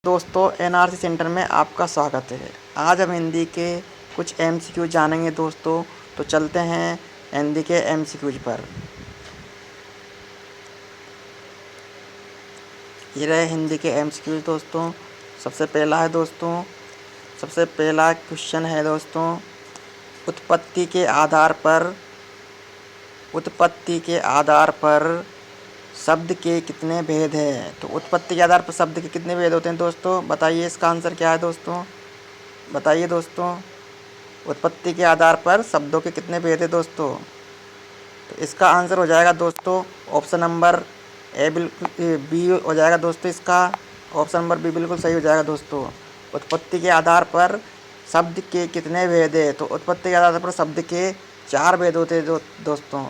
दोस्तों NRC centre में आपका स्वागत है। आज हम हिंदी के कुछ एमसीक्यू जानेंगे दोस्तों। तो चलते हैं हिंदी के एमसीक्यूज पर। ये रहे हिंदी के एमसीक्यूज दोस्तों। सबसे पहला क्वेश्चन है दोस्तों, उत्पत्ति के आधार पर शब्द के कितने भेद हैं। तो उत्पत्ति के आधार पर शब्द के कितने भेद होते हैं दोस्तों, बताइए। इसका आंसर क्या है दोस्तों, बताइए दोस्तों। उत्पत्ति के आधार पर शब्दों के कितने भेद हैं दोस्तों। तो इसका आंसर हो जाएगा दोस्तों ऑप्शन नंबर बी हो जाएगा दोस्तों। इसका ऑप्शन नंबर बी बिल्कुल सही हो जाएगा दोस्तों। उत्पत्ति के आधार पर शब्द के कितने भेद हैं। तो उत्पत्ति के आधार पर शब्द के 4 भेद होते हैं दोस्तों।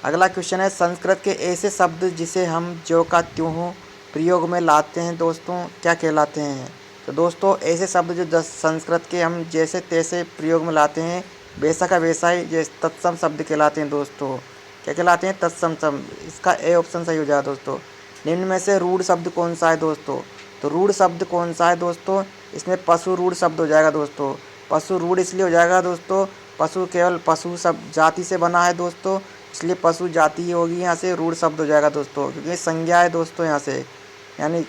अगला क्वेश्चन है, संस्कृत के ऐसे शब्द जिसे हम ज्यों का त्यों प्रयोग में लाते हैं दोस्तों क्या कहलाते हैं। तो दोस्तों ऐसे शब्द जो संस्कृत के हम जैसे तैसे प्रयोग में लाते हैं, वैसा का वैसा ही जैसे तत्सम शब्द कहलाते हैं दोस्तों। क्या कहलाते हैं, तत्सम शब्द। इसका ए ऑप्शन सही हो जाएगा दोस्तों। निम्न में से रूढ़ शब्द कौन सा है दोस्तों। तो रूढ़ शब्द कौन सा है दोस्तों, इसमें पशु रूढ़ शब्द हो जाएगा दोस्तों। पशु रूढ़ इसलिए हो जाएगा दोस्तों, पशु केवल पशु सब जाति से बना है दोस्तों, इसलिए पशु जाति होगी यहाँ से रूढ़ शब्द हो जाएगा दोस्तों। क्योंकि संज्ञा है दोस्तों यहाँ से, यानी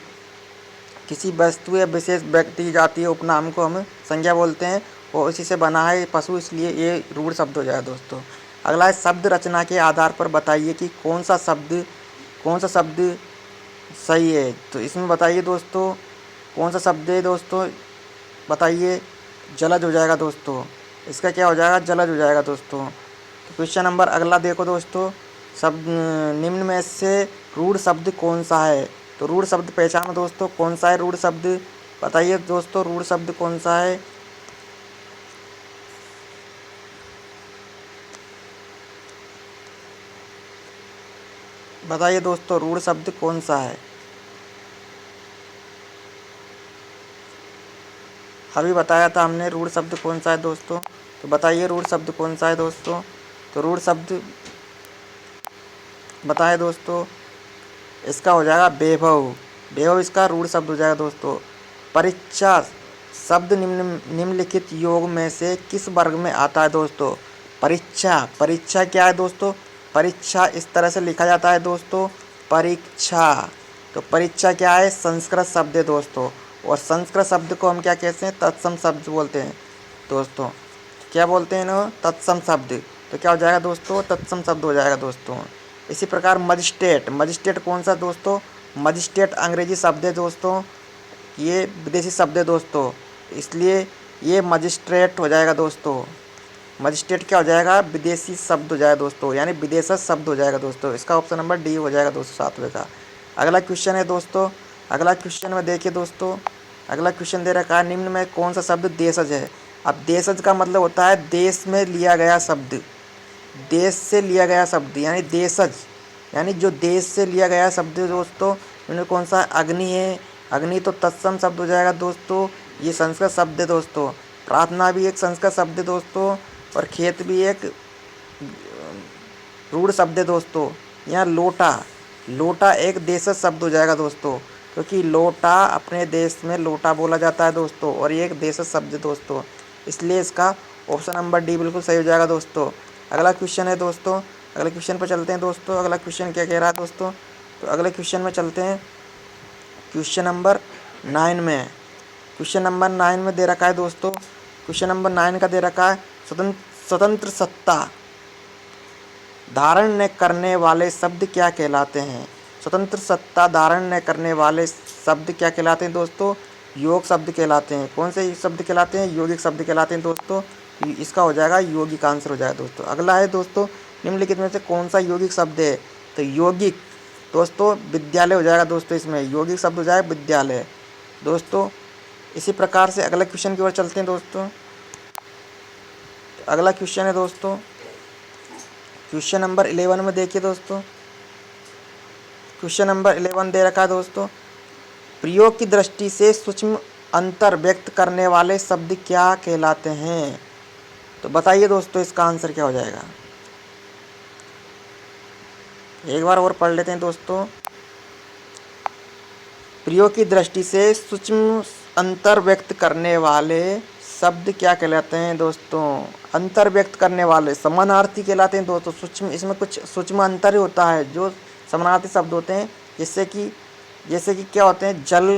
किसी वस्तु या विशेष व्यक्ति जाति उपनाम को हम संज्ञा बोलते हैं और इसी से बना है पशु, इसलिए ये रूढ़ शब्द हो जाएगा दोस्तों। अगला है, शब्द रचना के आधार पर बताइए कि कौन सा शब्द सही है। तो इसमें बताइए दोस्तों कौन सा शब्द है दोस्तों, बताइए। जलज हो जाएगा दोस्तों। इसका क्या हो जाएगा, जलज हो जाएगा दोस्तों। तो क्वेश्चन नंबर अगला देखो दोस्तों, शब्द निम्न में से रूढ़ शब्द कौन सा है। तो रूढ़ शब्द पहचानो दोस्तों, कौन सा है रूढ़ शब्द, बताइए दोस्तों रूढ़ शब्द कौन सा है। बताइए दोस्तों रूढ़ शब्द कौन सा है। अभी बताया था हमने रूढ़ शब्द कौन सा है दोस्तों। तो बताइए रूढ़ शब्द कौन सा है दोस्तों। तो रूढ़ शब्द बताए दोस्तों, इसका हो जाएगा वैभव इसका रूढ़ शब्द हो जाएगा दोस्तों। परीक्षा शब्द निम्नलिखित योग में से किस वर्ग में आता है दोस्तों। परीक्षा क्या है दोस्तों, परीक्षा इस तरह से लिखा जाता है दोस्तों, परीक्षा। तो परीक्षा क्या है, संस्कृत शब्द है दोस्तों, और संस्कृत शब्द को हम क्या कहते हैं, तत्सम शब्द बोलते हैं दोस्तों। क्या बोलते हैं ना, तत्सम शब्द। तो क्या हो जाएगा दोस्तों, तत्सम शब्द हो जाएगा दोस्तों। इसी प्रकार मजिस्ट्रेट कौन सा दोस्तों, मजिस्ट्रेट अंग्रेजी शब्द है दोस्तों, ये विदेशी शब्द है दोस्तों, इसलिए ये मजिस्ट्रेट हो जाएगा दोस्तों। मजिस्ट्रेट क्या हो जाएगा, विदेशी शब्द हो जाएगा दोस्तों, यानी विदेशज शब्द हो जाएगा दोस्तों। इसका ऑप्शन नंबर डी हो जाएगा दोस्तों 7वें का। अगला क्वेश्चन है दोस्तों, अगला क्वेश्चन में देखिए दोस्तों, अगला क्वेश्चन दे रखा है, निम्न में कौन सा शब्द देशज है। अब देशज का मतलब होता है देश में लिया गया शब्द, देश से लिया गया शब्द, यानी देशज, यानी जो देश से लिया गया शब्द दोस्तों। इनमें कौन सा, अग्नि है, अग्नि तो तत्सम शब्द हो जाएगा दोस्तों, ये संस्कृत शब्द है दोस्तों। प्रार्थना भी एक संस्कृत शब्द है दोस्तों, और खेत भी एक रूढ़ शब्द है दोस्तों। यहाँ लोटा एक देशज शब्द हो जाएगा दोस्तों, क्योंकि लोटा अपने देश में लोटा बोला जाता है दोस्तों, और ये एक देशज शब्द है दोस्तों, इसलिए इसका ऑप्शन नंबर डी बिल्कुल सही हो जाएगा दोस्तों। अगला क्वेश्चन है दोस्तों, अगले क्वेश्चन पर चलते हैं दोस्तों। अगला क्वेश्चन क्या कह रहा है दोस्तों, तो अगले क्वेश्चन में चलते हैं। क्वेश्चन नंबर 9 में, क्वेश्चन नंबर 9 में दे रखा है दोस्तों, क्वेश्चन नंबर 9 का दे रखा है, स्वतंत्र सत्ता धारण न करने वाले शब्द क्या कहलाते हैं। स्वतंत्र सत्ता धारण न करने वाले शब्द क्या कहलाते हैं दोस्तों, योग शब्द कहलाते हैं। कौन से शब्द कहलाते हैं, यौगिक शब्द कहलाते हैं दोस्तों। इसका हो जाएगा यौगिक आंसर हो जाएगा दोस्तों। अगला है दोस्तों, निम्नलिखित में से कौन सा यौगिक शब्द है। तो यौगिक दोस्तों विद्यालय हो जाएगा दोस्तों, इसमें यौगिक शब्द हो जाएगा विद्यालय दोस्तों। इसी प्रकार से अगला क्वेश्चन की ओर चलते हैं दोस्तों। अगला क्वेश्चन है दोस्तों, क्वेश्चन नंबर 11 में देखिए दोस्तों, क्वेश्चन नंबर 11 दे रखा है दोस्तों, प्रयोग की दृष्टि से सूक्ष्म अंतर व्यक्त करने वाले शब्द क्या कहलाते हैं। तो बताइए दोस्तों इसका आंसर क्या हो जाएगा। एक बार और पढ़ लेते हैं दोस्तों। प्रयोग की दृष्टि से सूक्ष्म अंतर व्यक्त करने वाले शब्द क्या कहलाते हैं दोस्तों? अंतर व्यक्त करने वाले समानार्थी कहलाते हैं दोस्तों। सूक्ष्म, इसमें कुछ सूक्ष्म अंतर ही होता है जो समानार्थी शब्द होते हैं। जैसे कि क्या होते हैं, जल,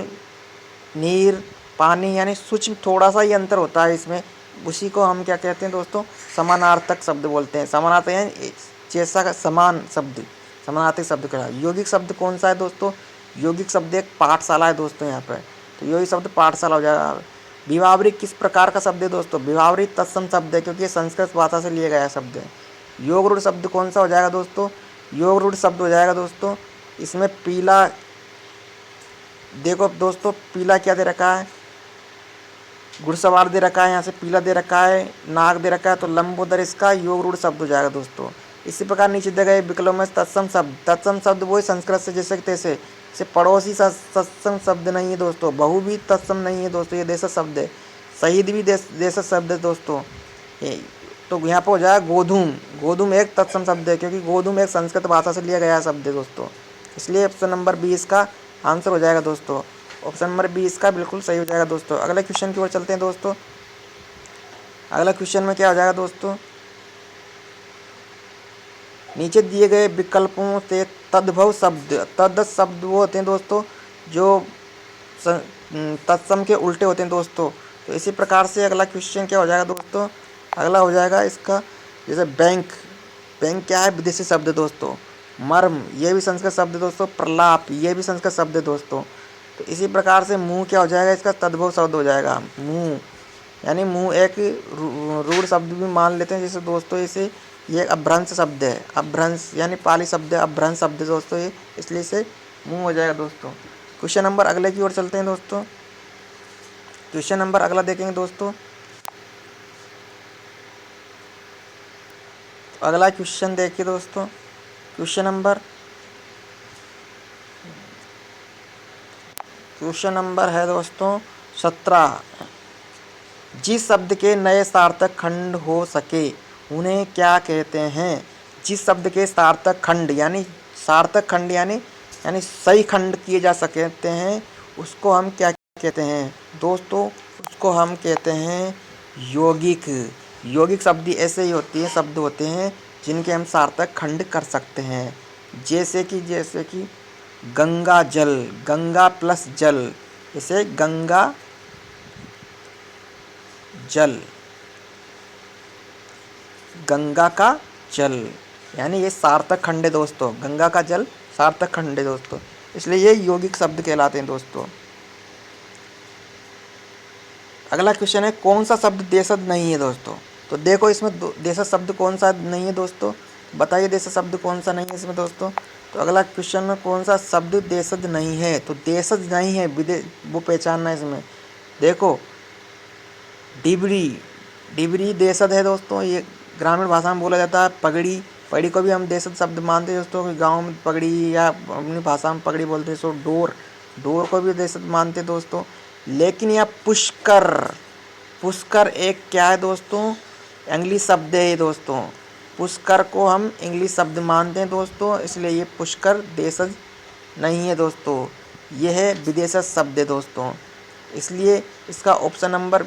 नीर, पानी, यानी सूक्ष्म थोड़ा सा ही अंतर होता है इसमें। उसी को हम क्या कहते हैं दोस्तों? समानार्थक शब्द बोलते हैं। समानार्थक यानी जैसा का समान शब्द, समानार्थक शब्द कहलाता है। यौगिक शब्द कौन सा है दोस्तों? यौगिक शब्द एक पाठशाला है दोस्तों यहाँ पर, तो यौगिक शब्द पाठशाला हो जाएगा। विभावरी किस प्रकार का शब्द है दोस्तों? विभावरी तत्सम शब्द है, क्योंकि ये संस्कृत भाषा से लिया गया शब्द है। योग रूढ़ शब्द कौन सा हो जाएगा दोस्तों? योग रूढ़ शब्द हो जाएगा दोस्तों, इसमें पीला, देखो दोस्तों पीला क्या दे रखा है, घुड़सवार दे रखा है, यहाँ से पीला दे रखा है, नाग दे रखा है, तो लंबोदर इसका योग रूढ़ शब्द हो जाएगा दोस्तों। इसी प्रकार नीचे दिए गए विकल्पों में तत्सम शब्द, तत्सम शब्द वही संस्कृत से जैसे तैसे, से पड़ोसी तत्सम शब्द नहीं है दोस्तों। बहु भी तत्सम नहीं है दोस्तों, ये देशज शब्द है। शहीद भी देशज शब्द है दोस्तों। तो यहाँ पर हो जाएगा गोधूम। गोधूम एक तत्सम शब्द है, क्योंकि गोधूम एक संस्कृत भाषा से लिया गया शब्द है दोस्तों। इसलिए ऑप्शन नंबर 20 का आंसर हो जाएगा दोस्तों। ऑप्शन नंबर 20 का बिल्कुल सही हो जाएगा दोस्तों। अगले क्वेश्चन की ओर चलते हैं दोस्तों। अगला क्वेश्चन में क्या हो जाएगा दोस्तों? नीचे दिए गए विकल्पों से तद्भव शब्द, तद् शब्द वो होते हैं दोस्तों जो तत्सम के उल्टे होते हैं दोस्तों। तो इसी प्रकार से अगला क्वेश्चन क्या हो जाएगा दोस्तों? अगला हो जाएगा इसका, जैसे बैंक, बैंक क्या है? विदेशी शब्द है दोस्तों। मर्म, ये भी संस्कृत शब्द है दोस्तों। प्रलाप, ये भी संस्कृत शब्द है दोस्तों। तो इसी प्रकार से मुंह क्या हो जाएगा? इसका तद्भव शब्द हो जाएगा मुंह, यानी मुंह एक रूढ़ शब्द भी मान लेते हैं जैसे दोस्तों। इसे ये अभ्रंश शब्द है, अभ्रंश यानी पाली शब्द है, अभ्रंश शब्द है दोस्तों ये, इसलिए इसे मुंह हो जाएगा दोस्तों। क्वेश्चन नंबर अगले की ओर चलते हैं दोस्तों। क्वेश्चन नंबर अगला देखेंगे दोस्तों। अगला क्वेश्चन देखिए दोस्तों। क्वेश्चन नंबर है दोस्तों 17। जिस शब्द के नए सार्थक खंड हो सके उन्हें क्या कहते हैं? जिस शब्द के सार्थक खंड यानी सार्थक खंड यानी सही खंड किए जा सकते हैं, उसको हम क्या कहते हैं दोस्तों? उसको हम कहते हैं यौगिक। यौगिक शब्द ऐसे ही होती है, शब्द होते हैं जिनके हम सार्थक खंड कर सकते हैं। जैसे कि गंगा जल, गंगा प्लस जल, इसे गंगा जल, गंगा का जल, यानी ये सार्थक खंड है दोस्तों। गंगा का जल सार्थक खंड है दोस्तों, इसलिए ये यौगिक शब्द कहलाते हैं दोस्तों। अगला क्वेश्चन है कौन सा शब्द देशज नहीं है दोस्तों? तो देखो इसमें देशज शब्द कौन सा नहीं है दोस्तों? बताइए देशज शब्द कौन सा नहीं है इसमें दोस्तों? तो अगला क्वेश्चन में कौन सा शब्द देशज नहीं है? तो देशज नहीं है, वो पहचानना है इसमें। देखो डिबरी, डिबरी देशज है दोस्तों, ये ग्रामीण भाषा में बोला जाता है। पगड़ी, पगड़ी को भी हम देशज शब्द मानते हैं दोस्तों, गांव में पगड़ी या अपनी भाषा में पगड़ी बोलते हैं। सो डोर, डोर को भी देशज मानते हैं दोस्तों। लेकिन यह पुष्कर, पुष्कर एक क्या है दोस्तों? इंग्लिश शब्द है दोस्तों। पुष्कर को हम इंग्लिश शब्द मानते हैं दोस्तों, इसलिए ये पुष्कर देशज नहीं है दोस्तों, यह है विदेशज शब्द है दोस्तों। इसलिए इसका ऑप्शन नंबर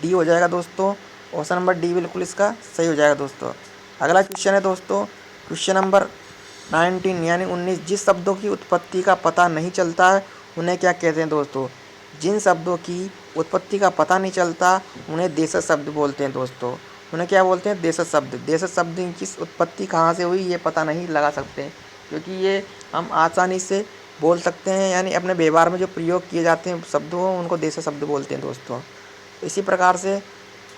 डी हो जाएगा दोस्तों। ऑप्शन नंबर डी बिल्कुल इसका सही हो जाएगा दोस्तों। अगला क्वेश्चन है दोस्तों क्वेश्चन नंबर 19 यानी 19। जिस शब्दों की उत्पत्ति का पता नहीं चलता है उन्हें क्या कहते हैं दोस्तों? जिन शब्दों की उत्पत्ति का पता नहीं चलता उन्हें देशज शब्द बोलते हैं दोस्तों। उन्हें क्या बोलते हैं? देशज शब्द। देशज शब्द की उत्पत्ति कहाँ से हुई ये पता नहीं लगा सकते, क्योंकि ये हम आसानी से बोल सकते हैं, यानी अपने व्यवहार में जो प्रयोग किए जाते हैं शब्दों उनको देशज शब्द बोलते हैं दोस्तों। इसी प्रकार से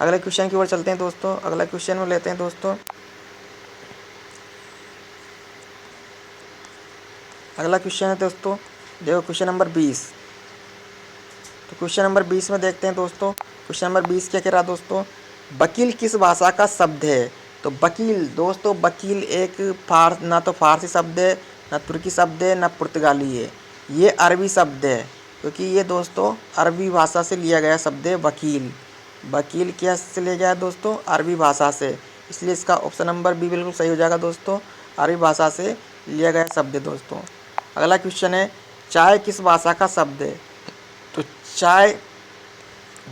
अगले क्वेश्चन की ओर चलते हैं दोस्तों। अगला क्वेश्चन में लेते हैं दोस्तों। अगला क्वेश्चन है दोस्तों, देखो क्वेश्चन नंबर 20। तो क्वेश्चन नंबर 20 में देखते हैं दोस्तों। क्वेश्चन नंबर 20 क्या कह रहा है दोस्तों? वकील किस भाषा का शब्द है? तो वकील दोस्तों, वकील एक ना तो फारसी शब्द है, ना तुर्की शब्द है, ना पुर्तगाली है, ये अरबी शब्द है, क्योंकि ये दोस्तों अरबी भाषा से लिया गया शब्द है वकील। वकील क्या से लिया गया दोस्तों? अरबी भाषा से, इसलिए इसका ऑप्शन नंबर बी बिल्कुल सही हो जाएगा दोस्तों। अरबी भाषा से लिया गया शब्द है दोस्तों। अगला क्वेश्चन है चाय किस भाषा का शब्द है? तो चाय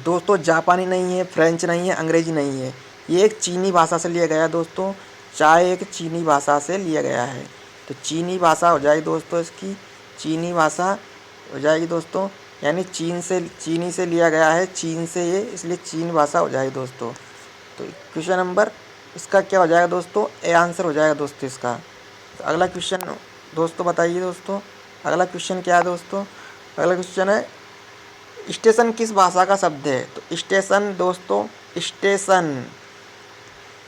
दोस्तों जापानी नहीं है, फ्रेंच नहीं है, अंग्रेजी नहीं है, ये एक चीनी भाषा से लिया गया है दोस्तों। चाय एक चीनी भाषा से लिया गया है, तो चीनी भाषा हो जाएगी दोस्तों इसकी, चीनी भाषा हो जाएगी दोस्तों, यानी चीनी से लिया गया है, चीन से ये, इसलिए चीन भाषा हो जाएगी दोस्तों। तो क्वेश्चन नंबर इसका क्या हो जाएगा दोस्तों? ए आंसर हो जाएगा दोस्तों इसका। तो अगला क्वेश्चन दोस्तों बताइए दोस्तों, अगला क्वेश्चन क्या है दोस्तों? अगला क्वेश्चन है स्टेशन किस भाषा का शब्द है? तो स्टेशन दोस्तों, स्टेशन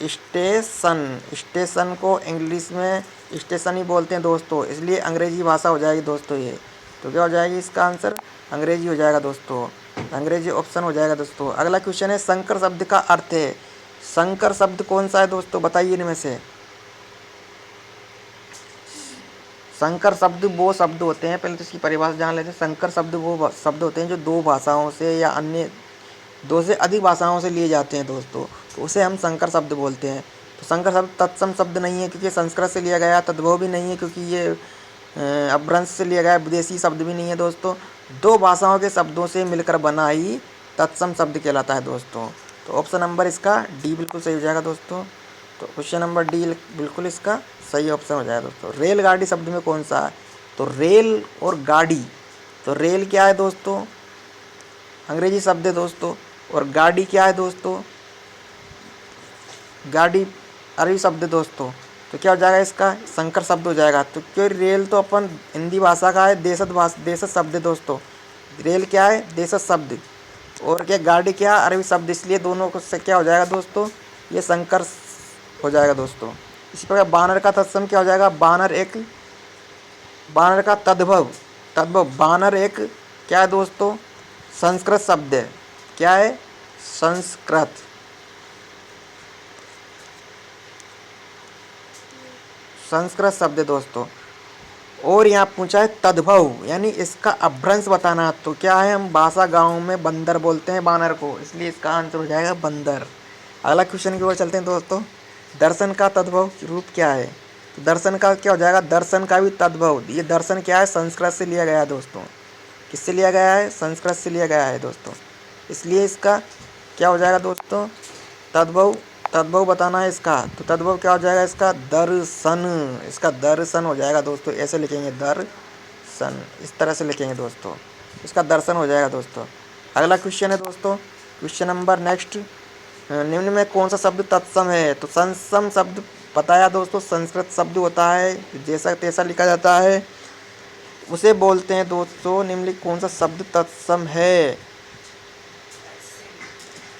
स्टेशन स्टेशन को इंग्लिश में स्टेशन ही बोलते हैं दोस्तों, इसलिए अंग्रेजी भाषा हो जाएगी दोस्तों ये। तो क्या हो जाएगी इसका आंसर? अंग्रेजी हो जाएगा दोस्तों, अंग्रेजी ऑप्शन हो जाएगा दोस्तों। अगला क्वेश्चन है संकर शब्द का अर्थ है। संकर शब्द कौन सा है दोस्तों? बताइए इनमें से। संकर शब्द वो शब्द होते हैं, पहले तो इसकी परिभाषा जान लेते हैं। संकर शब्द वो शब्द होते हैं जो दो भाषाओं से या अन्य दो से अधिक भाषाओं से लिए जाते हैं दोस्तों, तो उसे हम संकर शब्द बोलते हैं। तो संकर शब्द तत्सम शब्द नहीं है क्योंकि संस्कृत से लिया गया, तद्भव भी नहीं है क्योंकि ये अपभ्रंश से लिया गया, विदेशी शब्द भी नहीं है दोस्तों। दो भाषाओं के शब्दों से मिलकर बना ही तत्सम शब्द कहलाता है दोस्तों। तो ऑप्शन नंबर इसका डी बिल्कुल सही हो जाएगा दोस्तों। तो क्वेश्चन नंबर डी बिल्कुल इसका सही ऑप्शन हो जाएगा दोस्तों। रेलगाड़ी शब्द में कौन सा है? तो रेल और गाड़ी, तो रेल क्या है दोस्तों? अंग्रेजी शब्द है दोस्तों, और गाड़ी क्या है दोस्तों? गाड़ी अरबी शब्द है दोस्तों। तो क्या हो जाएगा इसका? संकर शब्द हो जाएगा। तो क्यों रेल तो अपन हिंदी भाषा का है, देशज शब्द है दोस्तों। रेल क्या है? देशज शब्द, और क्या गाड़ी क्या है? अरबी शब्द, इसलिए दोनों को से क्या हो जाएगा दोस्तों? ये संकर हो जाएगा दोस्तों। इसी प्रकार बानर का तत्सम क्या हो जाएगा? बानर का तद्भव, बानर एक क्या है दोस्तों? संस्कृत शब्द है। क्या है? संस्कृत शब्द है दोस्तों। और यहाँ पूछा है तद्भव, यानी इसका अपभ्रंश बताना। तो क्या है? हम भाषा गांव में बंदर बोलते हैं बानर को, इसलिए इसका आंसर हो जाएगा बंदर। अगला क्वेश्चन की ओर चलते हैं दोस्तों। दर्शन का तद्भव रूप क्या है? तो दर्शन का क्या हो जाएगा? दर्शन का भी तद्भव, ये दर्शन क्या है? संस्कृत से लिया गया है दोस्तों। किससे लिया गया है? संस्कृत से लिया गया है दोस्तों, इसलिए इसका क्या हो जाएगा दोस्तों? तद्भव बताना है इसका। तो तद्भव क्या हो जाएगा इसका? दर्शन, इसका दर्शन हो जाएगा दोस्तों। ऐसे लिखेंगे दर्शन, इस तरह से लिखेंगे दोस्तों, इसका दर्शन हो जाएगा दोस्तों। अगला क्वेश्चन है दोस्तों, क्वेश्चन नंबर नेक्स्ट, निम्न में कौन सा शब्द तत्सम है? तो संसम शब्द बताया दोस्तों, संस्कृत शब्द होता है, जैसा तैसा लिखा जाता है उसे बोलते हैं दोस्तों। निम्नलिखित कौन सा शब्द तत्सम है?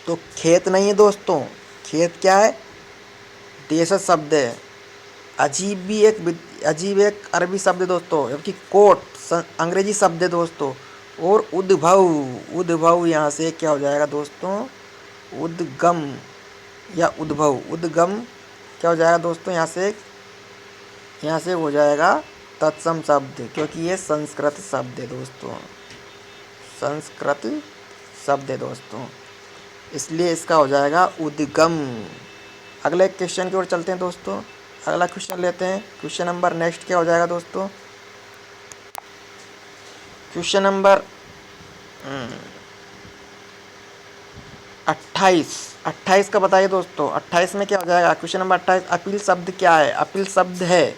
तो खेत नहीं है दोस्तों, खेत क्या है? देशज शब्द है। अजीब एक अरबी शब्द है दोस्तों, जबकि कोट अंग्रेजी शब्द है दोस्तों। और उद्भव यहाँ से क्या हो जाएगा दोस्तों? उद्गम या उद्गम क्या हो जाएगा दोस्तों? यहाँ से हो जाएगा तत्सम शब्द, क्योंकि ये संस्कृत शब्द है दोस्तों, संस्कृत शब्द है दोस्तों, इसलिए इसका हो जाएगा उद्गम। अगले क्वेश्चन की ओर चलते हैं दोस्तों। अगला क्वेश्चन लेते हैं। क्वेश्चन नंबर नेक्स्ट क्या हो जाएगा दोस्तों? क्वेश्चन नंबर 28 का बताइए दोस्तों। 28 में क्या हो जाएगा? क्वेश्चन नंबर 28, अपील शब्द क्या है? अपील शब्द है,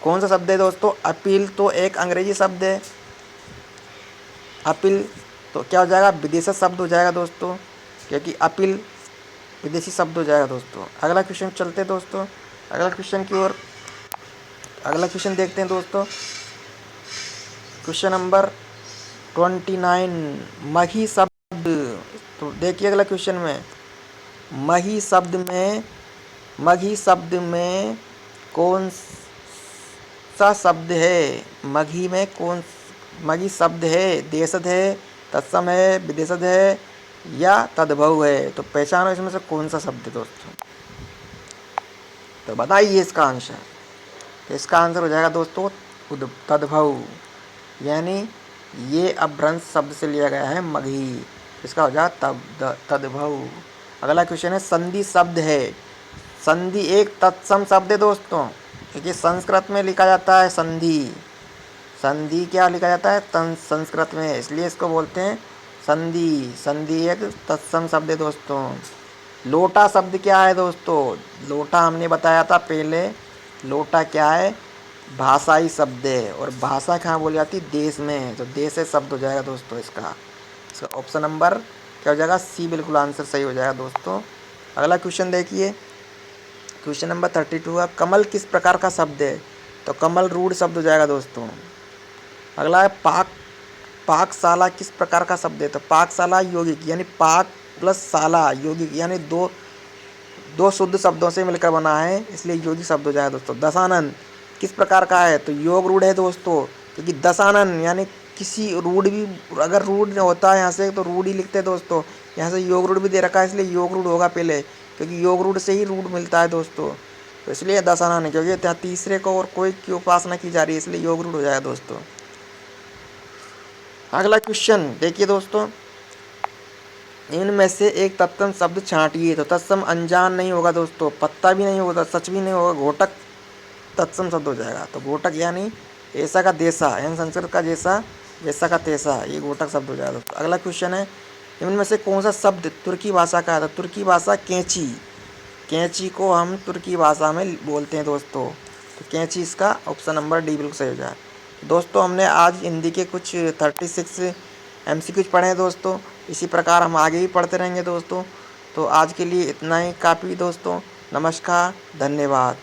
कौन सा शब्द है दोस्तों? अपील तो एक अंग्रेजी शब्द है। अपील तो क्या हो जाएगा? विदेशी शब्द हो जाएगा दोस्तों, क्योंकि अपील विदेशी शब्द हो जाएगा दोस्तों। अगला क्वेश्चन चलते हैं दोस्तों, अगला क्वेश्चन की ओर। अगला क्वेश्चन देखते हैं दोस्तों। क्वेश्चन नंबर 29, मही शब्द। तो देखिए अगला क्वेश्चन में, मही शब्द में कौन सा शब्द है? मही शब्द है, देशज है, तत्सम है, विदेशज है या तद्भव है? तो पहचानो इसमें से कौन सा शब्द है दोस्तों, तो बताइए इसका आंसर। तो इसका आंसर हो जाएगा दोस्तों तद्भव, यानी ये अपभ्रंश शब्द से लिया गया है मगही, इसका हो जाएगा तद्भव। अगला क्वेश्चन है, संधि शब्द है। संधि एक तत्सम शब्द है दोस्तों, क्योंकि संस्कृत में लिखा जाता है संधि। संधि क्या लिखा जाता है संस्कृत में, इसलिए इसको बोलते हैं संधि। संधि एक तत्सम शब्द है दोस्तों। लोटा शब्द क्या है दोस्तों? लोटा हमने बताया था पहले, लोटा क्या है? भाषाई शब्द है। और भाषा कहाँ बोली जाती है? देश में। तो देश है शब्द हो जाएगा दोस्तों इसका ऑप्शन नंबर क्या हो जाएगा? सी बिल्कुल आंसर सही हो जाएगा दोस्तों। अगला क्वेश्चन देखिए, क्वेश्चन नंबर 32 है, कमल किस प्रकार का शब्द है? तो कमल रूढ़ शब्द हो जाएगा दोस्तों। अगला है पाकशाला किस प्रकार का शब्द है? तो पाकशाला यौगिक, यानी पाक प्लस शाला यौगिक, यानी दो दो शुद्ध शब्दों से मिलकर बना है, इसलिए यौगिक शब्द हो जाएगा दोस्तों। दशानन किस प्रकार का है? तो योग रूढ़ है दोस्तों, क्योंकि दशानन यानी किसी रूढ़ भी, अगर रूढ़ होता है यहाँ से तो रूढ़ ही लिखते हैं दोस्तों। यहाँ से योग रूढ़ भी दे रखा है, इसलिए योग रूढ़ होगा पहले, क्योंकि योग रूढ़ से ही रूढ़ मिलता है दोस्तों। तो इसलिए दशानन है, क्योंकि यहाँ तीसरे को और कोई की उपासना की जा रही है, इसलिए योग रूढ़ हो जाएगा दोस्तों। अगला क्वेश्चन देखिए दोस्तों, इनमें से एक तत्सम शब्द छांटिए। तो तत्सम अनजान नहीं होगा दोस्तों, पत्ता भी नहीं होगा, सच भी नहीं होगा, घोटक तत्सम शब्द हो जाएगा। तो घोटक यानी ऐसा का देसा, यानी संस्कृत का जैसा, वैसा का तैसा, ये घोटक शब्द हो जाएगा दोस्तों। अगला क्वेश्चन है, इनमें से कौन सा शब्द तुर्की भाषा का है? तो तुर्की भाषा कैंची, कैंची को हम तुर्की भाषा में बोलते हैं दोस्तों। तो कैंची इसका ऑप्शन नंबर डी बिल्कुल सही हो जाए। दोस्तों हमने आज हिंदी के कुछ 36 MCQ पढ़े हैं दोस्तों, इसी प्रकार हम आगे भी पढ़ते रहेंगे दोस्तों। तो आज के लिए इतना ही काफ़ी दोस्तों। नमस्कार, धन्यवाद।